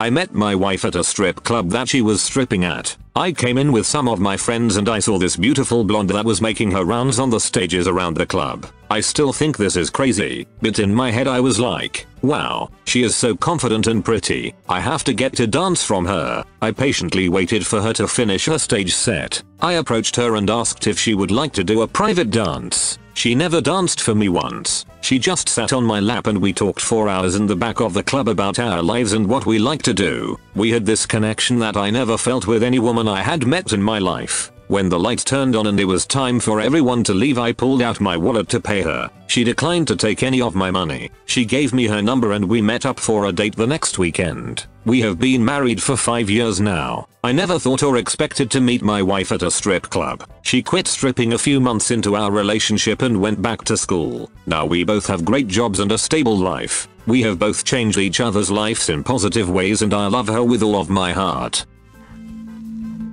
I met my wife at a strip club that she was stripping at. I came in with some of my friends and I saw this beautiful blonde that was making her rounds on the stages around the club. I still think this is crazy, but in my head I was like, wow, she is so confident and pretty. I have to get to dance from her. I patiently waited for her to finish her stage set. I approached her and asked if she would like to do a private dance. She never danced for me once. She just sat on my lap and we talked for hours in the back of the club about our lives and what we like to do. We had this connection that I never felt with any woman I had met in my life. When the lights turned on and it was time for everyone to leave, I pulled out my wallet to pay her. She declined to take any of my money. She gave me her number and we met up for a date the next weekend. We have been married for 5 years now. I never thought or expected to meet my wife at a strip club. She quit stripping a few months into our relationship and went back to school. Now we both have great jobs and a stable life. We have both changed each other's lives in positive ways and I love her with all of my heart.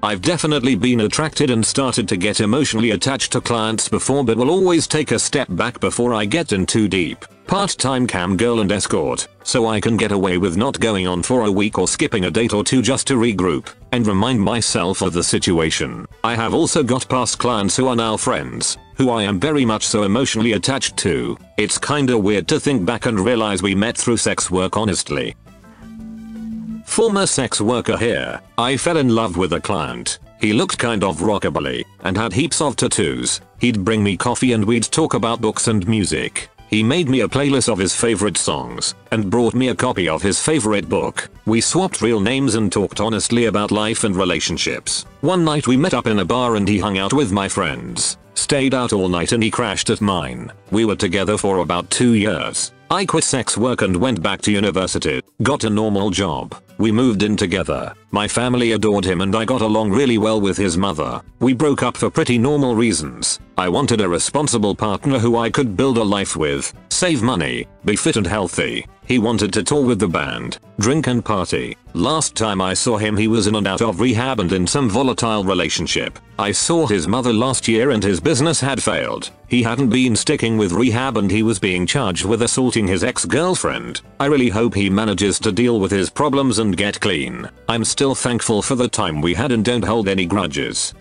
I've definitely been attracted and started to get emotionally attached to clients before, but will always take a step back before I get in too deep. Part-time cam girl and escort, so I can get away with not going on for a week or skipping a date or two just to regroup and remind myself of the situation. I have also got past clients who are now friends, who I am very much so emotionally attached to. It's kinda weird to think back and realize we met through sex work, honestly. Former sex worker here. I fell in love with a client. He looked kind of rockabilly and had heaps of tattoos. He'd bring me coffee and we'd talk about books and music. He made me a playlist of his favorite songs and brought me a copy of his favorite book. We swapped real names and talked honestly about life and relationships. One night we met up in a bar and he hung out with my friends. Stayed out all night and he crashed at mine. We were together for about 2 years. I quit sex work and went back to university, got a normal job. We moved in together. My family adored him and I got along really well with his mother. We broke up for pretty normal reasons. I wanted a responsible partner who I could build a life with, save money, be fit and healthy. He wanted to tour with the band, drink and party. Last time I saw him he was in and out of rehab and in some volatile relationship. I saw his mother last year and his business had failed. He hadn't been sticking with rehab and he was being charged with assaulting his ex-girlfriend. I really hope he manages to deal with his problems and get clean. I'm still thankful for the time we had and don't hold any grudges.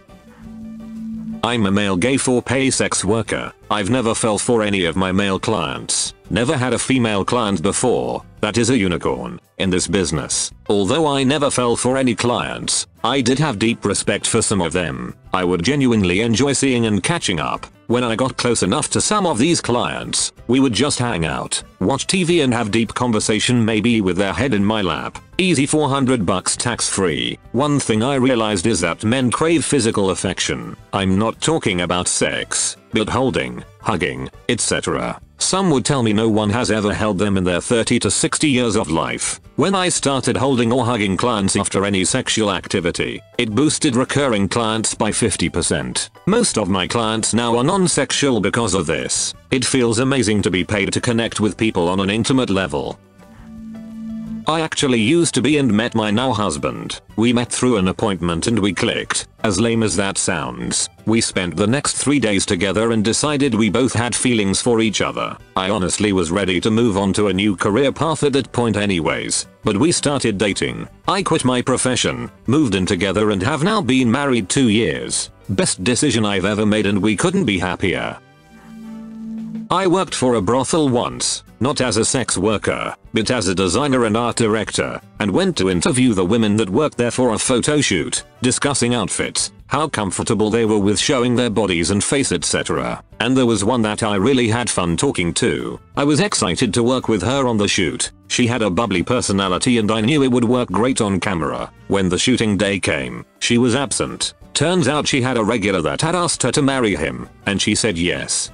I'm a male gay for pay sex worker. I've never fell for any of my male clients. Never had a female client before. That is a unicorn in this business. Although I never fell for any clients, I did have deep respect for some of them. I would genuinely enjoy seeing and catching up. When I got close enough to some of these clients, we would just hang out, watch TV and have deep conversation, maybe with their head in my lap. Easy $400 tax free. One thing I realized is that men crave physical affection. I'm not talking about sex, but holding, hugging, etc. Some would tell me no one has ever held them in their 30 to 60 years of life. When I started holding or hugging clients after any sexual activity, it boosted recurring clients by 50%. Most of my clients now are non-sexual because of this. It feels amazing to be paid to connect with people on an intimate level. I actually used to be and met my now husband. We met through an appointment and we clicked. As lame as that sounds, we spent the next 3 days together and decided we both had feelings for each other. I honestly was ready to move on to a new career path at that point anyways, but we started dating. I quit my profession, moved in together and have now been married 2 years. Best decision I've ever made and we couldn't be happier. I worked for a brothel once, not as a sex worker, but as a designer and art director, and went to interview the women that worked there for a photo shoot, discussing outfits, how comfortable they were with showing their bodies and face, etc. And there was one that I really had fun talking to. I was excited to work with her on the shoot. She had a bubbly personality and I knew it would work great on camera. When the shooting day came, she was absent. Turns out she had a regular that had asked her to marry him, and she said yes.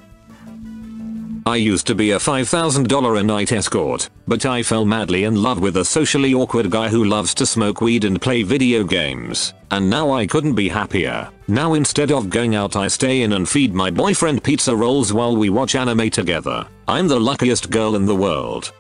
I used to be a $5,000 a night escort, but I fell madly in love with a socially awkward guy who loves to smoke weed and play video games. And now I couldn't be happier. Now instead of going out I stay in and feed my boyfriend pizza rolls while we watch anime together. I'm the luckiest girl in the world.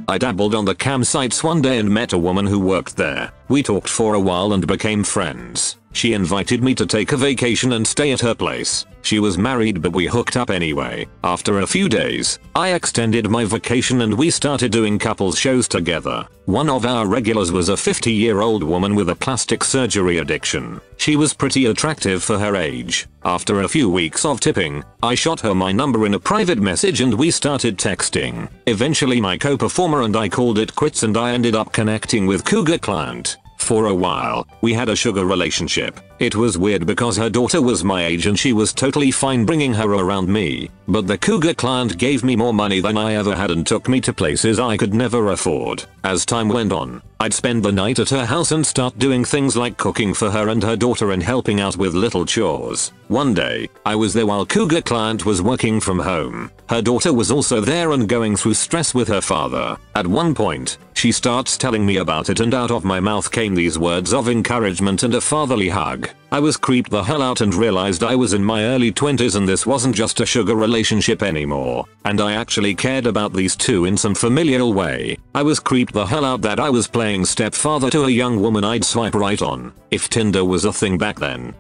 I dabbled on the cam sites one day and met a woman who worked there. We talked for a while and became friends. She invited me to take a vacation and stay at her place. She was married but we hooked up anyway. After a few days, I extended my vacation and we started doing couples shows together. One of our regulars was a 50-year-old woman with a plastic surgery addiction. She was pretty attractive for her age. After a few weeks of tipping, I shot her my number in a private message and we started texting. Eventually my co-performer and I called it quits and I ended up connecting with Cougar Client. For a while, we had a sugar relationship. It was weird because her daughter was my age and she was totally fine bringing her around me. But the Cougar Client gave me more money than I ever had and took me to places I could never afford. As time went on, I'd spend the night at her house and start doing things like cooking for her and her daughter and helping out with little chores. One day, I was there while Cougar Client was working from home. Her daughter was also there and going through stress with her father. At one point, she starts telling me about it and out of my mouth came these words of encouragement and a fatherly hug. I was creeped the hell out and realized I was in my early 20s and this wasn't just a sugar relationship anymore. And I actually cared about these two in some familial way. I was creeped the hell out that I was playing stepfather to a young woman I'd swipe right on, if Tinder was a thing back then.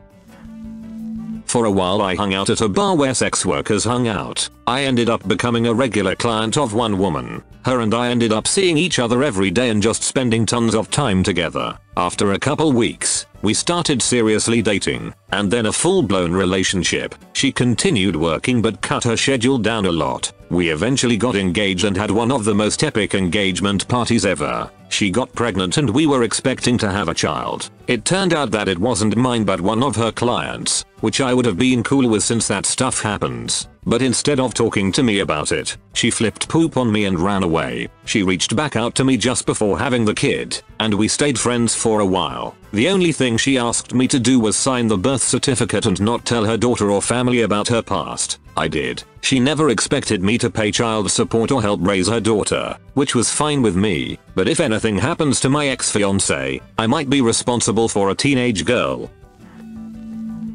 For a while I hung out at a bar where sex workers hung out. I ended up becoming a regular client of one woman. Her and I ended up seeing each other every day and just spending tons of time together. After a couple weeks, we started seriously dating, and then a full-blown relationship. She continued working but cut her schedule down a lot. We eventually got engaged and had one of the most epic engagement parties ever. She got pregnant and we were expecting to have a child. It turned out that it wasn't mine but one of her clients, which I would have been cool with since that stuff happens. But instead of talking to me about it, she flipped poop on me and ran away. She reached back out to me just before having the kid, and we stayed friends for a while. The only thing she asked me to do was sign the birth certificate and not tell her daughter or family about her past. I did. She never expected me to pay child support or help raise her daughter, which was fine with me, but if anything happens to my ex-fiancé, I might be responsible for a teenage girl.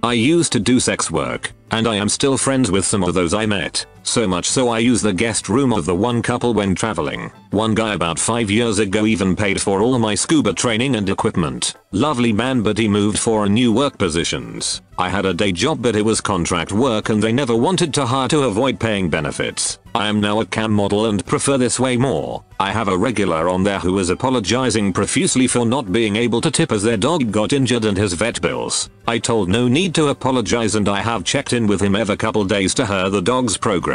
I used to do sex work, and I am still friends with some of those I met. So much so I use the guest room of the one couple when traveling. One guy about 5 years ago even paid for all my scuba training and equipment. Lovely man but he moved for a new work positions. I had a day job but it was contract work and they never wanted to hire to avoid paying benefits. I am now a cam model and prefer this way more. I have a regular on there who is apologizing profusely for not being able to tip as their dog got injured and his vet bills. I told no need to apologize and I have checked in with him every couple days to hear the dog's progress.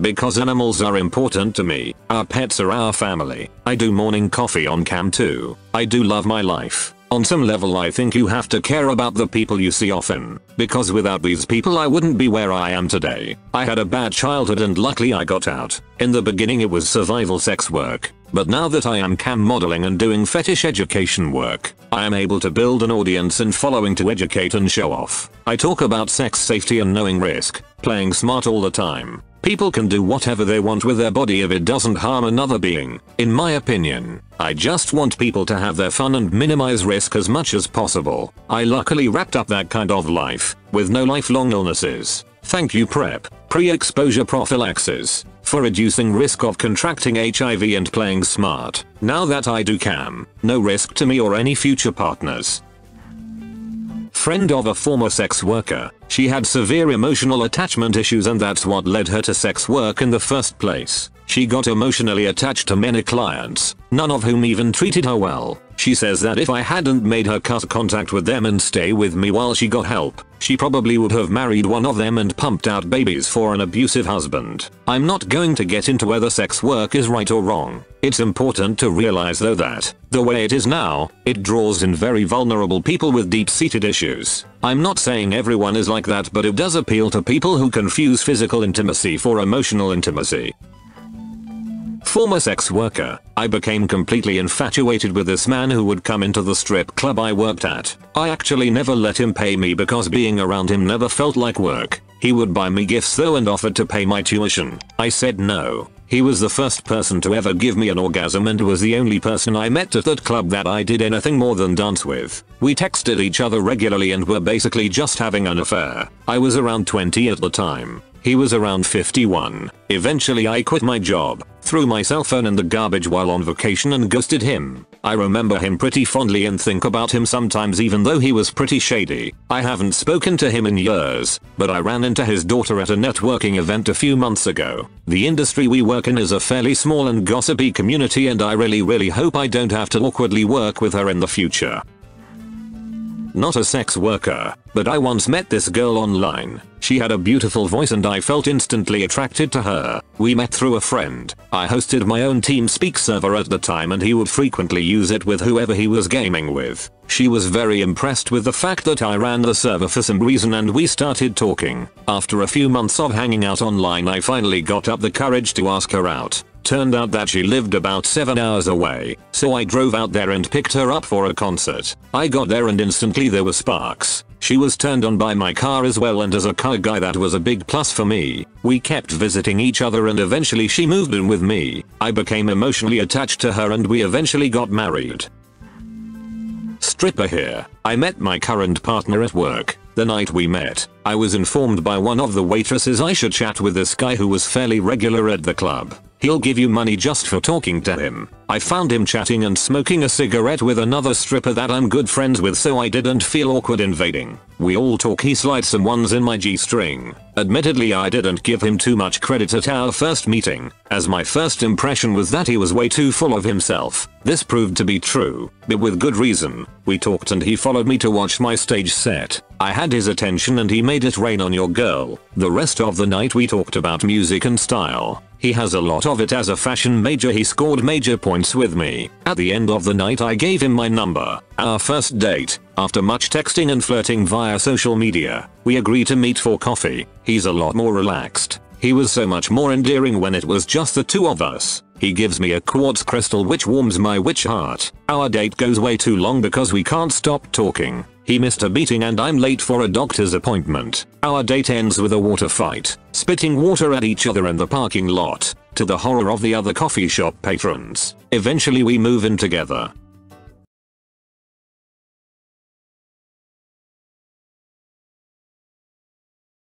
Because animals are important to me. Our pets are our family. I do morning coffee on cam too. I do love my life. On some level I think you have to care about the people you see often, because without these people I wouldn't be where I am today. I had a bad childhood and luckily I got out. In the beginning it was survival sex work, but now that I am cam modeling and doing fetish education work, I am able to build an audience and following to educate and show off. I talk about sex safety and knowing risk, playing smart all the time. People can do whatever they want with their body if it doesn't harm another being, in my opinion. I just want people to have their fun and minimize risk as much as possible. I luckily wrapped up that kind of life, with no lifelong illnesses. Thank you PrEP, pre-exposure prophylaxis, for reducing risk of contracting HIV and playing smart. Now that I do cam, no risk to me or any future partners. Friend of a former sex worker. She had severe emotional attachment issues and that's what led her to sex work in the first place. She got emotionally attached to many clients, none of whom even treated her well. She says that if I hadn't made her cut contact with them and stay with me while she got help, she probably would have married one of them and pumped out babies for an abusive husband. I'm not going to get into whether sex work is right or wrong. It's important to realize though that, the way it is now, it draws in very vulnerable people with deep-seated issues. I'm not saying everyone is like that but it does appeal to people who confuse physical intimacy for emotional intimacy. Former sex worker. I became completely infatuated with this man who would come into the strip club I worked at. I actually never let him pay me because being around him never felt like work. He would buy me gifts though and offered to pay my tuition. I said no. He was the first person to ever give me an orgasm and was the only person I met at that club that I did anything more than dance with. We texted each other regularly and were basically just having an affair. I was around 20 at the time. He was around 51. Eventually I quit my job, threw my cell phone in the garbage while on vacation and ghosted him. I remember him pretty fondly and think about him sometimes even though he was pretty shady. I haven't spoken to him in years, but I ran into his daughter at a networking event a few months ago. The industry we work in is a fairly small and gossipy community and I really hope I don't have to awkwardly work with her in the future. Not a sex worker, but I once met this girl online. She had a beautiful voice and I felt instantly attracted to her. We met through a friend. I hosted my own TeamSpeak server at the time and he would frequently use it with whoever he was gaming with. She was very impressed with the fact that I ran the server for some reason and we started talking. After a few months of hanging out online I finally got up the courage to ask her out. Turned out that she lived about 7 hours away, so I drove out there and picked her up for a concert. I got there and instantly there were sparks. She was turned on by my car as well and as a car guy that was a big plus for me. We kept visiting each other and eventually she moved in with me. I became emotionally attached to her and we eventually got married. Stripper here. I met my current partner at work. The night we met, I was informed by one of the waitresses I should chat with this guy who was fairly regular at the club. He'll give you money just for talking to him. I found him chatting and smoking a cigarette with another stripper that I'm good friends with so I didn't feel awkward invading. We all talk, he slides some ones in my G-string. Admittedly I didn't give him too much credit at our first meeting, as my first impression was that he was way too full of himself. This proved to be true, but with good reason. We talked and he followed me to watch my stage set. I had his attention and he made it rain on your girl. The rest of the night we talked about music and style. He has a lot of it as a fashion major. He scored major points with me. At the end of the night I gave him my number. Our first date, after much texting and flirting via social media, we agreed to meet for coffee. He's a lot more relaxed. He was so much more endearing when it was just the two of us. He gives me a quartz crystal which warms my witch heart. Our date goes way too long because we can't stop talking. He missed a meeting and I'm late for a doctor's appointment. Our date ends with a water fight, spitting water at each other in the parking lot, to the horror of the other coffee shop patrons. Eventually we move in together.